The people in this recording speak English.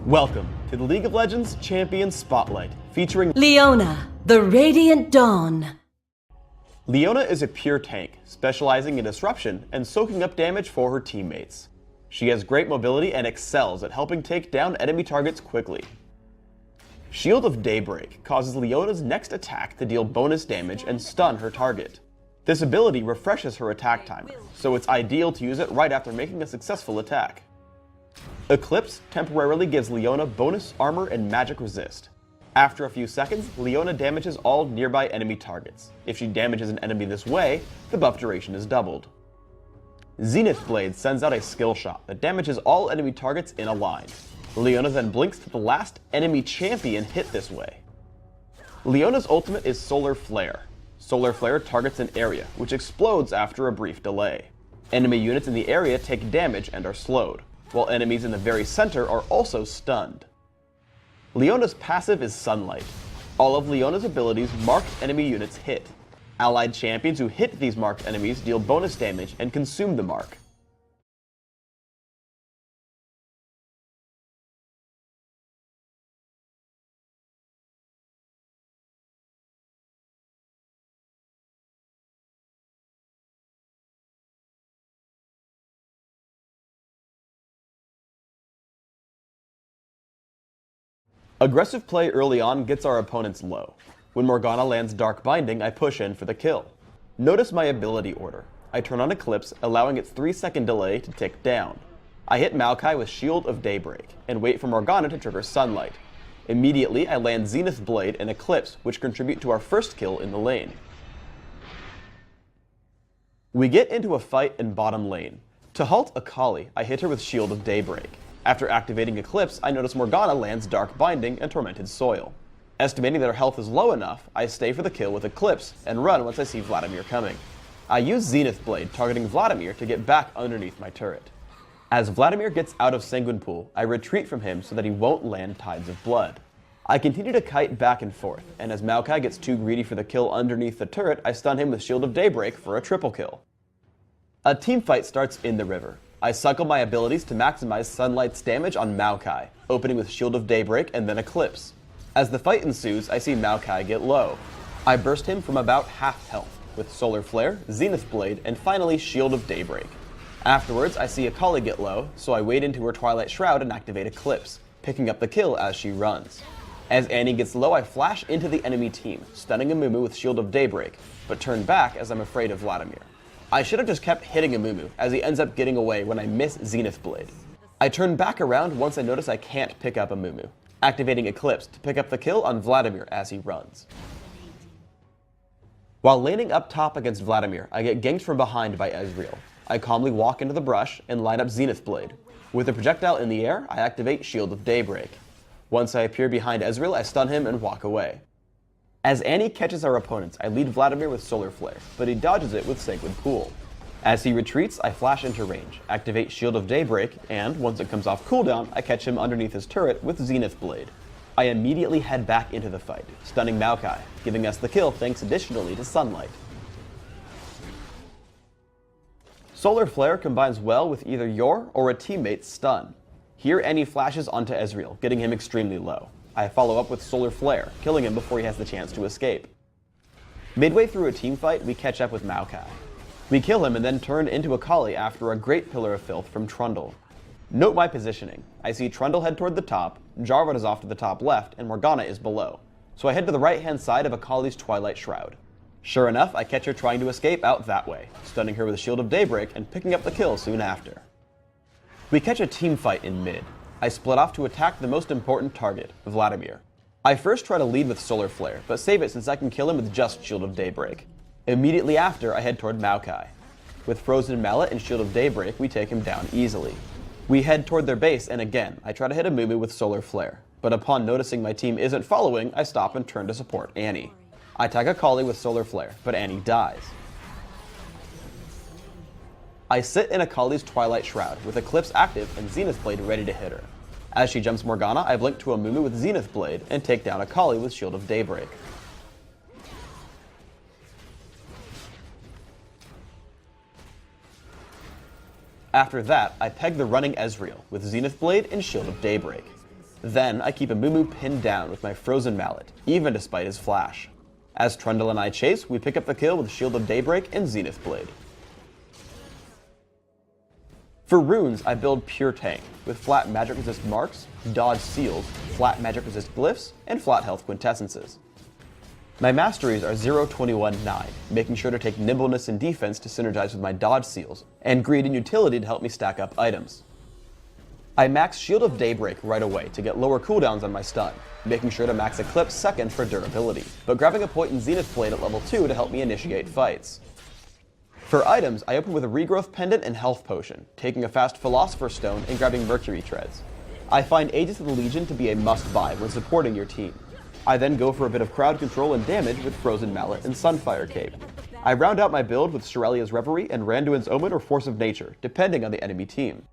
Welcome to the League of Legends Champion Spotlight, featuring Leona, the Radiant Dawn. Leona is a pure tank, specializing in disruption and soaking up damage for her teammates. She has great mobility and excels at helping take down enemy targets quickly. Shield of Daybreak causes Leona's next attack to deal bonus damage and stun her target. This ability refreshes her attack timer, so it's ideal to use it right after making a successful attack. Eclipse temporarily gives Leona bonus armor and magic resist. After a few seconds, Leona damages all nearby enemy targets. If she damages an enemy this way, the buff duration is doubled. Zenith Blade sends out a skill shot that damages all enemy targets in a line. Leona then blinks to the last enemy champion hit this way. Leona's ultimate is Solar Flare. Solar Flare targets an area, which explodes after a brief delay. Enemy units in the area take damage and are slowed, while enemies in the very center are also stunned. Leona's passive is Sunlight. All of Leona's abilities marked enemy units hit. Allied champions who hit these marked enemies deal bonus damage and consume the mark. Aggressive play early on gets our opponents low. When Morgana lands Dark Binding, I push in for the kill. Notice my ability order. I turn on Eclipse, allowing its 3-second delay to tick down. I hit Maokai with Shield of Daybreak, and wait for Morgana to trigger Sunlight. Immediately, I land Zenith Blade and Eclipse, which contribute to our first kill in the lane. We get into a fight in bottom lane. To halt Akali, I hit her with Shield of Daybreak. After activating Eclipse, I notice Morgana lands Dark Binding and Tormented Soil. Estimating that her health is low enough, I stay for the kill with Eclipse and run once I see Vladimir coming. I use Zenith Blade targeting Vladimir to get back underneath my turret. As Vladimir gets out of Sanguine Pool, I retreat from him so that he won't land Tides of Blood. I continue to kite back and forth, and as Maokai gets too greedy for the kill underneath the turret, I stun him with Shield of Daybreak for a triple kill. A teamfight starts in the river. I cycle my abilities to maximize Sunlight's damage on Maokai, opening with Shield of Daybreak and then Eclipse. As the fight ensues, I see Maokai get low. I burst him from about half health, with Solar Flare, Zenith Blade, and finally Shield of Daybreak. Afterwards, I see Akali get low, so I wade into her Twilight Shroud and activate Eclipse, picking up the kill as she runs. As Annie gets low, I flash into the enemy team, stunning Amumu with Shield of Daybreak, but turn back as I'm afraid of Vladimir. I should have just kept hitting Amumu, as he ends up getting away when I miss Zenith Blade. I turn back around once I notice I can't pick up Amumu, activating Eclipse to pick up the kill on Vladimir as he runs. While laning up top against Vladimir, I get ganked from behind by Ezreal. I calmly walk into the brush and line up Zenith Blade. With a projectile in the air, I activate Shield of Daybreak. Once I appear behind Ezreal, I stun him and walk away. As Annie catches our opponents, I lead Vladimir with Solar Flare, but he dodges it with Sanguine Pool. As he retreats, I flash into range, activate Shield of Daybreak, and once it comes off cooldown, I catch him underneath his turret with Zenith Blade. I immediately head back into the fight, stunning Maokai, giving us the kill thanks additionally to Sunlight. Solar Flare combines well with either your or a teammate's stun. Here Annie flashes onto Ezreal, getting him extremely low. I follow up with Solar Flare, killing him before he has the chance to escape. Midway through a teamfight, we catch up with Maokai. We kill him and then turn into Akali after a great Pillar of Filth from Trundle. Note my positioning. I see Trundle head toward the top, Jarvan is off to the top left, and Morgana is below. So I head to the right-hand side of Akali's Twilight Shroud. Sure enough, I catch her trying to escape out that way, stunning her with a Shield of Daybreak and picking up the kill soon after. We catch a teamfight in mid. I split off to attack the most important target, Vladimir. I first try to lead with Solar Flare, but save it since I can kill him with just Shield of Daybreak. Immediately after, I head toward Maokai. With Frozen Mallet and Shield of Daybreak, we take him down easily. We head toward their base, and again, I try to hit Amumu with Solar Flare, but upon noticing my team isn't following, I stop and turn to support Annie. I tag Akali with Solar Flare, but Annie dies. I sit in Akali's Twilight Shroud, with Eclipse active and Zenith Blade ready to hit her. As she jumps Morgana, I blink to Amumu with Zenith Blade and take down Akali with Shield of Daybreak. After that, I peg the running Ezreal with Zenith Blade and Shield of Daybreak. Then I keep a Moo pinned down with my Frozen Mallet, even despite his flash. As Trundle and I chase, we pick up the kill with Shield of Daybreak and Zenith Blade. For runes, I build Pure Tank, with flat magic resist marks, dodge seals, flat magic resist glyphs, and flat health quintessences. My masteries are 0, 21, 9, making sure to take nimbleness and defense to synergize with my dodge seals, and greed and utility to help me stack up items. I max Shield of Daybreak right away to get lower cooldowns on my stun, making sure to max Eclipse second for durability, but grabbing a point in Zenith Blade at level 2 to help me initiate fights. For items, I open with a Regrowth Pendant and Health Potion, taking a fast Philosopher's Stone and grabbing Mercury Treads. I find Aegis of the Legion to be a must-buy when supporting your team. I then go for a bit of crowd control and damage with Frozen Mallet and Sunfire Cape. I round out my build with Shirelia's Reverie and Randuin's Omen or Force of Nature, depending on the enemy team.